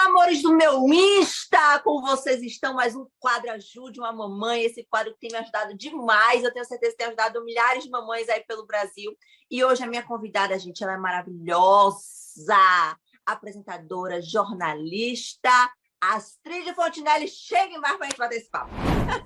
amores do meu Insta! Com vocês estão mais um quadro Ajude uma Mamãe, esse quadro que tem me ajudado demais, eu tenho certeza que tem ajudado milhares de mamães aí pelo Brasil. E hoje a minha convidada, gente, ela é maravilhosa, apresentadora, jornalista, Astrid Fontinelli. Chegue mais para a gente bater esse papo.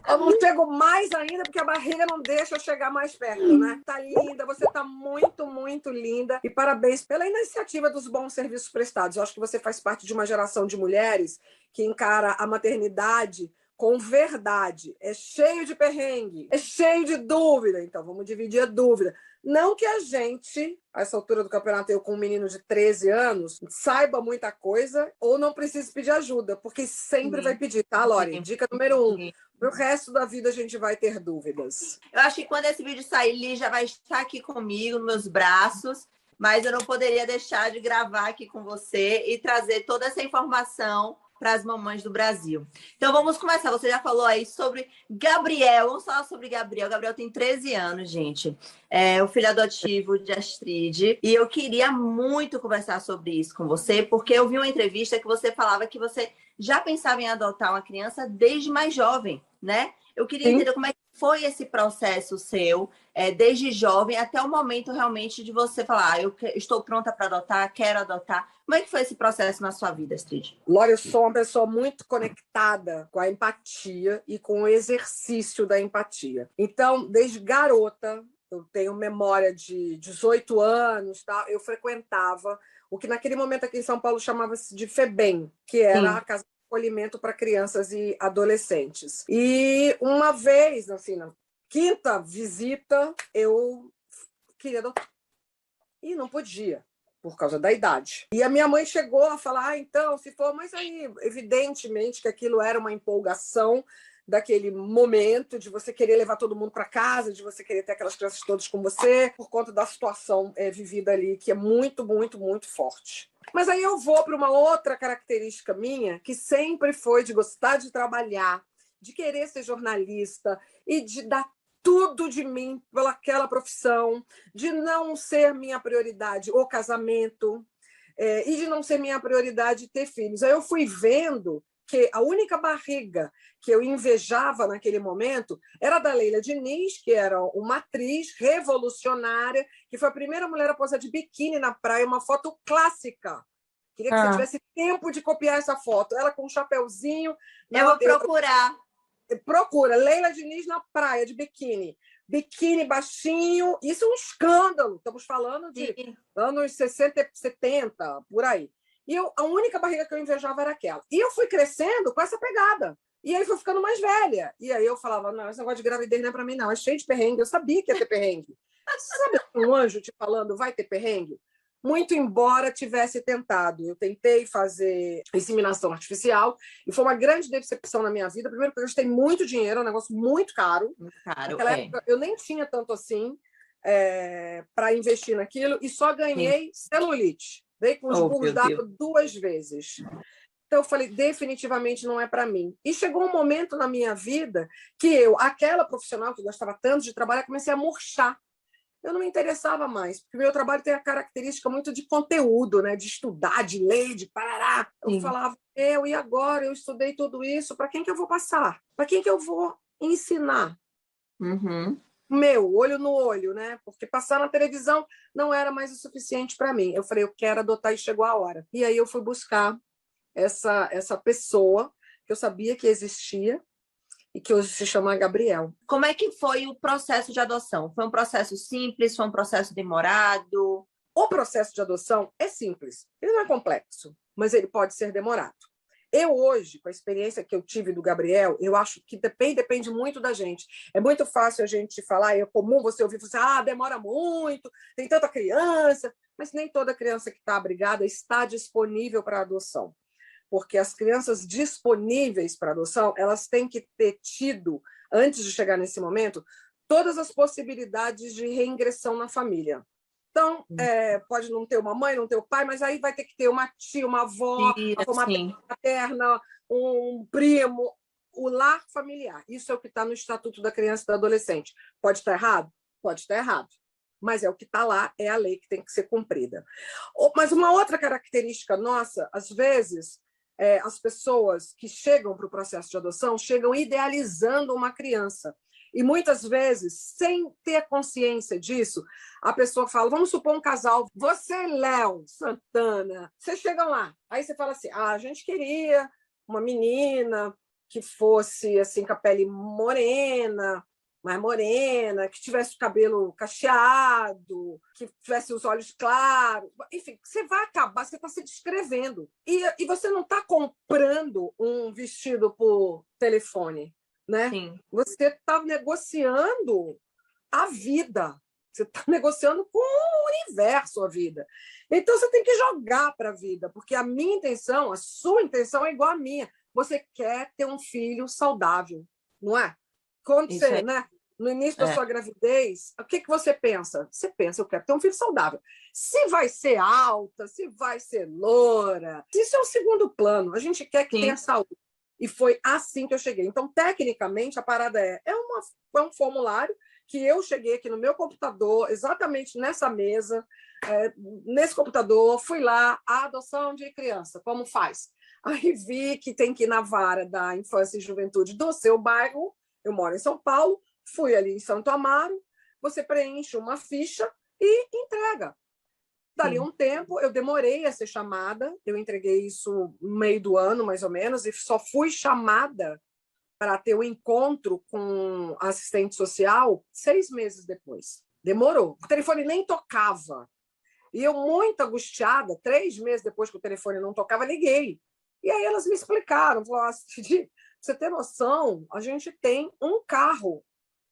Eu não chego mais ainda porque a barriga não deixa eu chegar mais perto, né? Tá linda, você tá muito, muito linda. E parabéns pela iniciativa dos bons serviços prestados. Eu acho que você faz parte de uma geração de mulheres que encara a maternidade com verdade. É cheio de perrengue, é cheio de dúvida. Então, vamos dividir a dúvida. Não que a gente, a essa altura do campeonato, eu com um menino de 13 anos, saiba muita coisa ou não precise pedir ajuda, porque sempre vai pedir, tá, Lori? Dica número 1. Pro resto da vida a gente vai ter dúvidas. Eu acho que quando esse vídeo sair, Li já vai estar aqui comigo, nos meus braços, mas eu não poderia deixar de gravar aqui com você e trazer toda essa informação para as mamães do Brasil. Então vamos começar. Você já falou aí sobre Gabriel. Vamos falar sobre Gabriel. Gabriel tem 13 anos, gente. É o filho adotivo de Astrid. E eu queria muito conversar sobre isso com você, porque eu vi uma entrevista que você falava que você já pensava em adotar uma criança desde mais jovem, né? Eu queria entender como é que foi esse processo seu, desde jovem até o momento realmente de você falar, eu estou pronta para adotar, quero adotar. Como é que foi esse processo na sua vida, Astrid? Lore, eu sou uma pessoa muito conectada com a empatia e com o exercício da empatia. Então, desde garota, eu tenho memória de 18 anos, tá? Eu frequentava o que naquele momento aqui em São Paulo chamava-se de FEBEM, que era a casa acolhimento para crianças e adolescentes. E uma vez, assim, na quinta visita, eu queria adotar. E não podia, por causa da idade. E a minha mãe chegou a falar, então, se for... Mas aí, evidentemente, que aquilo era uma empolgação daquele momento de você querer levar todo mundo para casa, de você querer ter aquelas crianças todas com você, por conta da situação vivida ali, que é muito, muito, muito forte. Mas aí eu vou para uma outra característica minha, que sempre foi de gostar de trabalhar, de querer ser jornalista e de dar tudo de mim pelaquela profissão, de não ser minha prioridade o casamento, e de não ser minha prioridade ter filhos. Aí eu fui vendo que a única barriga que eu invejava naquele momento era da Leila Diniz, que era uma atriz revolucionária, que foi a primeira mulher a posar de biquíni na praia, uma foto clássica. Queria que você tivesse tempo de copiar essa foto. Ela com um chapéuzinho. Eu vou procurar. Procura, Leila Diniz na praia de biquíni. Biquíni baixinho, isso é um escândalo. Estamos falando de anos 60, 70, por aí. E a única barriga que eu invejava era aquela. E eu fui crescendo com essa pegada. E aí fui ficando mais velha. E aí eu falava, não, esse negócio de gravidez não é para mim, não. É cheio de perrengue. Eu sabia que ia ter perrengue. Sabe um anjo te falando, vai ter perrengue? Muito embora tivesse tentado. Eu tentei fazer inseminação artificial e foi uma grande decepção na minha vida. Primeiro, porque eu gastei muito dinheiro, é um negócio muito caro. Naquela época, eu nem tinha tanto assim para investir naquilo e só ganhei celulite. Dei com os burros d'água 2 vezes. Então, eu falei, definitivamente não é para mim. E chegou um momento na minha vida que eu, aquela profissional que gostava tanto de trabalhar, comecei a murchar. Eu não me interessava mais, porque o meu trabalho tem a característica muito de conteúdo, né? De estudar, de ler, de parará. Eu falava, e agora? Eu estudei tudo isso, para quem que eu vou passar? Para quem que eu vou ensinar? Meu, olho no olho, né? Porque passar na televisão não era mais o suficiente para mim. Eu falei, eu quero adotar e chegou a hora. E aí eu fui buscar essa pessoa que eu sabia que existia, e que hoje se chama Gabriel. Como é que foi o processo de adoção? Foi um processo simples? Foi um processo demorado? O processo de adoção é simples. Ele não é complexo, mas ele pode ser demorado. Eu hoje, com a experiência que eu tive do Gabriel, eu acho que depende muito da gente. É muito fácil a gente falar, é comum você ouvir, você, demora muito, tem tanta criança, mas nem toda criança que está abrigada está disponível para adoção. Porque as crianças disponíveis para adoção, elas têm que ter tido, antes de chegar nesse momento, todas as possibilidades de reingressão na família. Então, pode não ter uma mãe, não ter o pai, mas aí vai ter que ter uma tia, uma avó, uma materna, um primo, o lar familiar. Isso é o que está no Estatuto da Criança e do Adolescente. Pode estar errado? Pode estar errado. Mas é o que está lá, é a lei que tem que ser cumprida. Mas uma outra característica nossa, às vezes, as pessoas que chegam para o processo de adoção chegam idealizando uma criança. E muitas vezes, sem ter consciência disso, a pessoa fala, vamos supor um casal, você, Léo Santana, vocês chegam lá, aí você fala assim, a gente queria uma menina que fosse assim com a pele morena, mais morena, que tivesse o cabelo cacheado, que tivesse os olhos claros. Enfim, você vai acabar, você está se descrevendo. E você não está comprando um vestido por telefone, né? Sim. Você está negociando a vida. Você está negociando com o universo a vida. Então, você tem que jogar para a vida, porque a minha intenção, a sua intenção é igual à minha. Você quer ter um filho saudável, não é? Quando você, né, no início da sua gravidez, o que você pensa? Você pensa, eu quero ter um filho saudável. Se vai ser alta, se vai ser loura, isso é o segundo plano. A gente quer que tenha saúde. E foi assim que eu cheguei. Então, tecnicamente, a parada é um formulário que eu cheguei aqui no meu computador, exatamente nessa mesa, nesse computador, fui lá, a adoção de criança, como faz? Aí vi que tem que ir na vara da infância e juventude do seu bairro, eu moro em São Paulo, fui ali em Santo Amaro, você preenche uma ficha e entrega. Dali um tempo, eu demorei a ser chamada, eu entreguei isso no meio do ano, mais ou menos, e só fui chamada para ter um encontro com a assistente social 6 meses depois. Demorou. O telefone nem tocava. E eu, muito angustiada, 3 meses depois que o telefone não tocava, liguei. E aí elas me explicaram, falaram, Cid, você tem noção, a gente tem um carro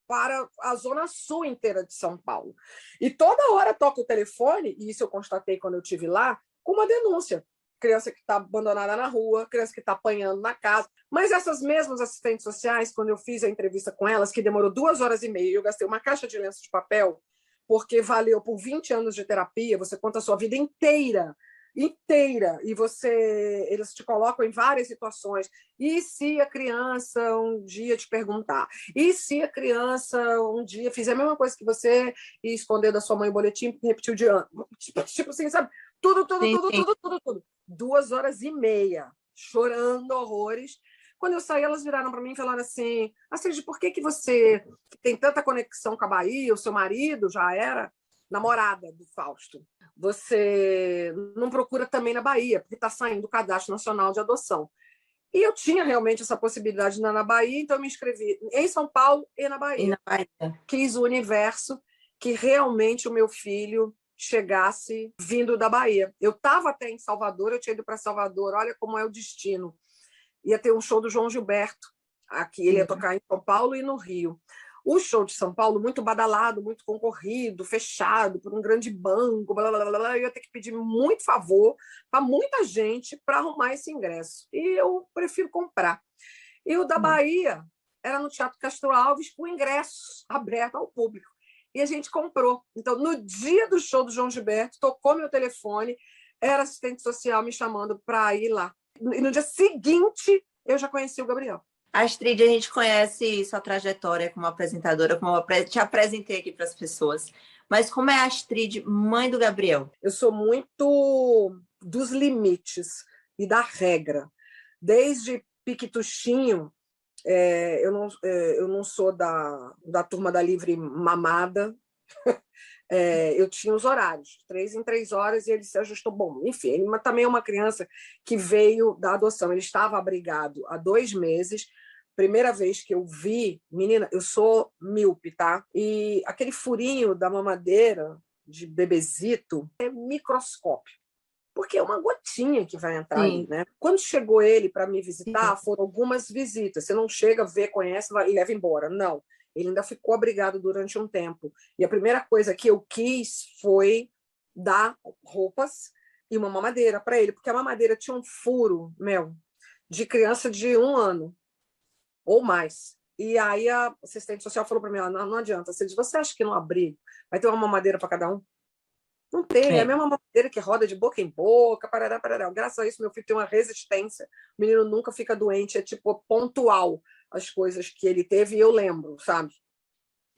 para a zona sul inteira de São Paulo. E toda hora toca o telefone, e isso eu constatei quando eu estive lá, com uma denúncia. Criança que está abandonada na rua, criança que está apanhando na casa. Mas essas mesmas assistentes sociais, quando eu fiz a entrevista com elas, que demorou 2 horas e meia, eu gastei uma caixa de lenço de papel, porque valeu por 20 anos de terapia, você conta a sua vida inteira, e eles te colocam em várias situações. E se a criança um dia te perguntar? E se a criança um dia fizer a mesma coisa que você e esconder da sua mãe o boletim porque repetiu de ano? Tipo assim, sabe? Tudo. 2 horas e meia, chorando horrores. Quando eu saí, elas viraram para mim e falaram assim, Astrid, por que você tem tanta conexão com a Bahia? O seu marido já era namorada do Fausto. Você não procura também na Bahia, porque está saindo o Cadastro Nacional de Adoção. E eu tinha realmente essa possibilidade na Bahia, então eu me inscrevi em São Paulo e na Bahia. E na Bahia. Quis o universo que realmente o meu filho chegasse vindo da Bahia. Eu estava até em Salvador, eu tinha ido para Salvador, olha como é o destino. Ia ter um show do João Gilberto aqui, ele ia tocar em São Paulo e no Rio. O show de São Paulo, muito badalado, muito concorrido, fechado por um grande banco, blá, blá, blá, blá, eu ia ter que pedir muito favor para muita gente para arrumar esse ingresso. E eu prefiro comprar. E o da Bahia era no Teatro Castro Alves, com ingresso aberto ao público. E a gente comprou. Então, no dia do show do João Gilberto, tocou meu telefone, era assistente social me chamando para ir lá. E no dia seguinte, eu já conheci o Gabriel. Astrid, a gente conhece sua trajetória como apresentadora, como eu te apresentei aqui para as pessoas. Mas como é a Astrid, mãe do Gabriel? Eu sou muito dos limites e da regra. Desde piquituchinho, eu não sou da turma da livre mamada. Eu tinha os horários, 3 em 3 horas, e ele se ajustou. Bom, enfim, ele também é uma criança que veio da adoção. Ele estava abrigado há 2 meses. Primeira vez que eu vi, menina, eu sou míope, tá? E aquele furinho da mamadeira de bebezito é microscópio, porque é uma gotinha que vai entrar ali, né? Quando chegou ele para me visitar, foram algumas visitas. Você não chega, vê, conhece e leva embora. Não. Ele ainda ficou abrigado durante um tempo. E a primeira coisa que eu quis foi dar roupas e uma mamadeira para ele, porque a mamadeira tinha um furo, de criança de 1 ano ou mais. E aí a assistente social falou para mim, não adianta, você acha que no abrigo vai ter uma mamadeira para cada um? Não tem, é a mesma mamadeira que roda de boca em boca, parará, parará. Graças a isso, meu filho tem uma resistência, o menino nunca fica doente, é tipo pontual as coisas que ele teve, e eu lembro, sabe?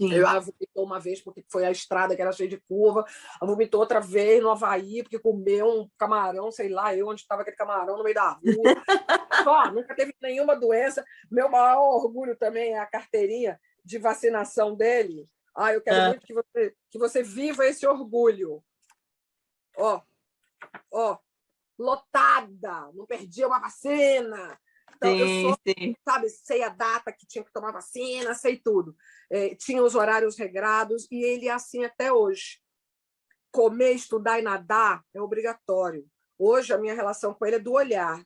Sim. Ela vomitou uma vez porque foi a estrada que era cheia de curva, ela vomitou outra vez no Havaí porque comeu um camarão, sei lá eu onde estava aquele camarão no meio da rua. Só, nunca teve nenhuma doença. Meu maior orgulho também é a carteirinha de vacinação dele. Eu quero muito que você viva esse orgulho. Ó, lotada, não perdia uma vacina. Então, eu sou, sabe, sei a data que tinha que tomar vacina, sei tudo. Tinha os horários regrados e ele é assim até hoje. Comer, estudar e nadar é obrigatório. Hoje, a minha relação com ele é do olhar.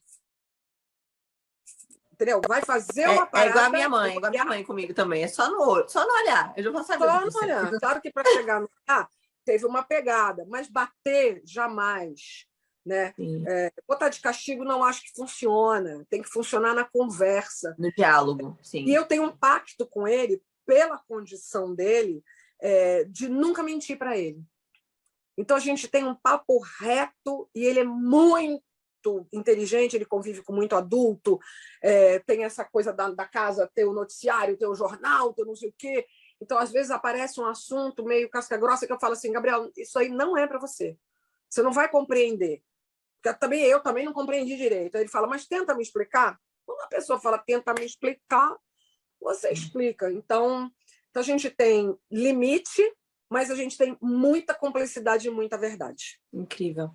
Entendeu? Vai fazer uma parada... É igual a minha mãe comigo também. É só no olho, só no olhar. Eu já vou saber. Só no olhar. Claro que para chegar no olhar, teve uma pegada, mas bater, jamais. Né? Botar de castigo não acho que funciona, tem que funcionar na conversa, no diálogo, sim. E eu tenho um pacto com ele pela condição dele de nunca mentir para ele. Então a gente tem um papo reto e ele é muito inteligente, ele convive com muito adulto, tem essa coisa da casa, ter o noticiário, ter o jornal, ter não sei o quê. Então às vezes aparece um assunto meio casca grossa que eu falo assim, Gabriel, isso aí não é para você. Você não vai compreender. Eu também não compreendi direito. Aí ele fala, mas tenta me explicar. Quando a pessoa fala, tenta me explicar, você explica. Então a gente tem limite, mas a gente tem muita complexidade e muita verdade. Incrível.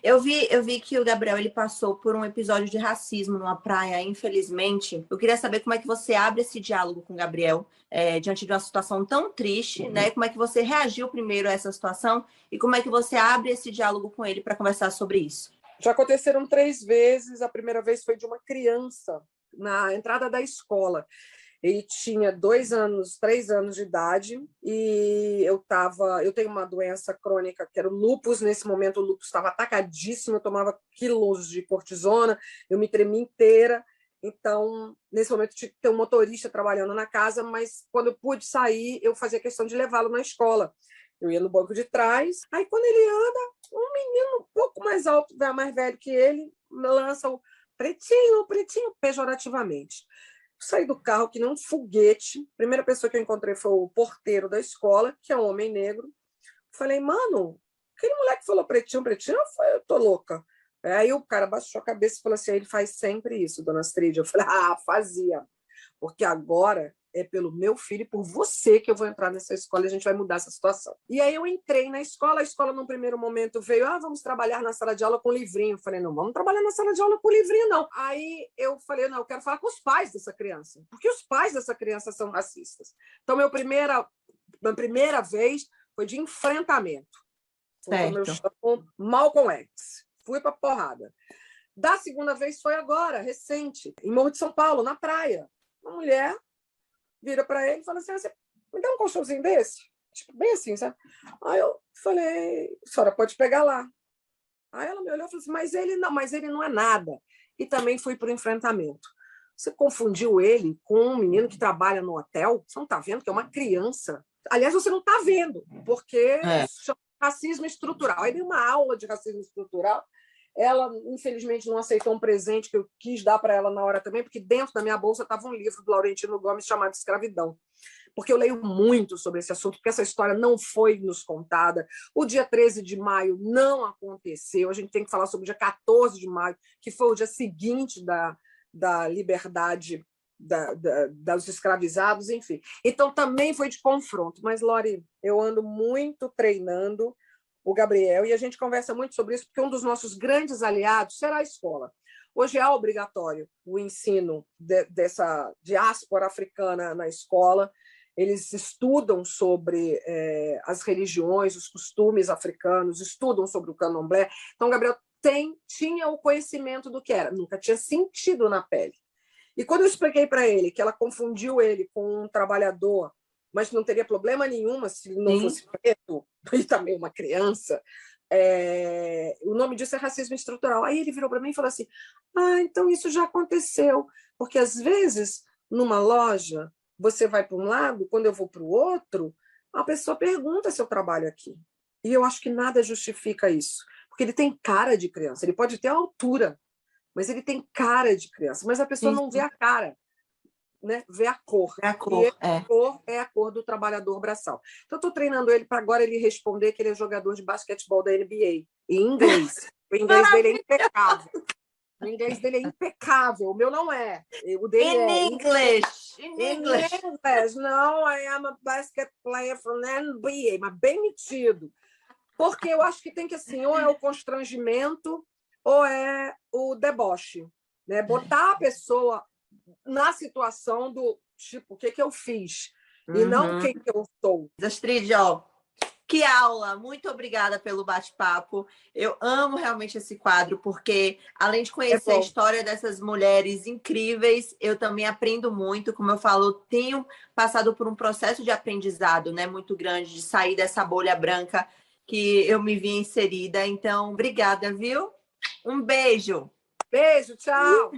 Eu vi que o Gabriel ele passou por um episódio de racismo numa praia, infelizmente. Eu queria saber como é que você abre esse diálogo com o Gabriel diante de uma situação tão triste, né? Como é que você reagiu primeiro a essa situação e como é que você abre esse diálogo com ele para conversar sobre isso? Já aconteceram 3 vezes. A primeira vez foi de uma criança na entrada da escola. Ele tinha 2 anos, 3 anos de idade e eu tenho uma doença crônica que era o lúpus. Nesse momento o lúpus estava atacadíssimo, eu tomava quilos de cortisona, eu me tremia inteira. Então, nesse momento, tinha que ter um motorista trabalhando na casa, mas quando eu pude sair, eu fazia questão de levá-lo na escola. Eu ia no banco de trás, aí quando ele anda, um menino um pouco mais alto, mais velho que ele, lança o pretinho, pejorativamente. Saí do carro que nem um foguete. A primeira pessoa que eu encontrei foi o porteiro da escola, que é um homem negro. Falei, mano, aquele moleque falou pretinho, eu tô louca. Aí o cara baixou a cabeça e falou assim, ele faz sempre isso, dona Astrid. Eu falei, fazia. Porque agora é pelo meu filho e por você que eu vou entrar nessa escola e a gente vai mudar essa situação. E aí eu entrei na escola, a escola num primeiro momento veio, vamos trabalhar na sala de aula com livrinho. Eu falei, não, vamos trabalhar na sala de aula com livrinho, não. Aí eu falei, não, eu quero falar com os pais dessa criança, porque os pais dessa criança são racistas. Então, minha primeira vez foi de enfrentamento. Foi como eu chamo Malcolm X. Fui pra porrada. Da segunda vez foi agora, recente, em Morro de São Paulo, na praia. Uma mulher vira para ele e fala assim, você me dá um colchãozinho desse? Tipo, bem assim, sabe? Aí eu falei, a senhora pode pegar lá. Aí ela me olhou e falou assim, mas ele não é nada. E também fui para o enfrentamento. Você confundiu ele com um menino que trabalha no hotel? Você não está vendo que é uma criança? Aliás, você não está vendo, porque isso chama racismo estrutural. Aí dei uma aula de racismo estrutural. Ela, infelizmente, não aceitou um presente que eu quis dar para ela na hora também, porque dentro da minha bolsa estava um livro do Laurentino Gomes chamado Escravidão. Porque eu leio muito sobre esse assunto, porque essa história não foi nos contada. O dia 13 de maio não aconteceu. A gente tem que falar sobre o dia 14 de maio, que foi o dia seguinte da liberdade dos escravizados, enfim. Então, também foi de confronto. Mas, Lori, eu ando muito treinando o Gabriel, e a gente conversa muito sobre isso, porque um dos nossos grandes aliados será a escola. Hoje é obrigatório o ensino dessa diáspora africana na escola. Eles estudam sobre as religiões, os costumes africanos, estudam sobre o candomblé. Então, o Gabriel tinha o conhecimento do que era, nunca tinha sentido na pele. E quando eu expliquei para ele que ela confundiu ele com um trabalhador, mas não teria problema nenhum se ele não fosse preto, e também uma criança, o nome disso é racismo estrutural. Aí ele virou para mim e falou assim, então isso já aconteceu, porque às vezes, numa loja, você vai para um lado, quando eu vou para o outro, a pessoa pergunta se eu trabalho aqui. E eu acho que nada justifica isso, porque ele tem cara de criança, ele pode ter a altura, mas ele tem cara de criança, mas a pessoa não vê a cara. né, ver a cor. É a cor, a cor é a cor do trabalhador braçal. Então, estou treinando ele para agora ele responder que ele é jogador de basquetebol da NBA, em inglês. O inglês dele é impecável. O inglês dele é impecável. O meu não é. O dele In English. In English. Não, I am a basket player from NBA, mas bem metido. Porque eu acho que tem que, assim, ou é o constrangimento ou é o deboche. Né? Botar a pessoa na situação do tipo, o que eu fiz? E não quem que eu sou. Astrid, ó, que aula! Muito obrigada pelo bate-papo. Eu amo realmente esse quadro, porque além de conhecer a história dessas mulheres incríveis, eu também aprendo muito. Como eu falo, tenho passado por um processo de aprendizado, né, muito grande, de sair dessa bolha branca que eu me vi inserida. Então, obrigada, viu? Um beijo. Beijo, tchau.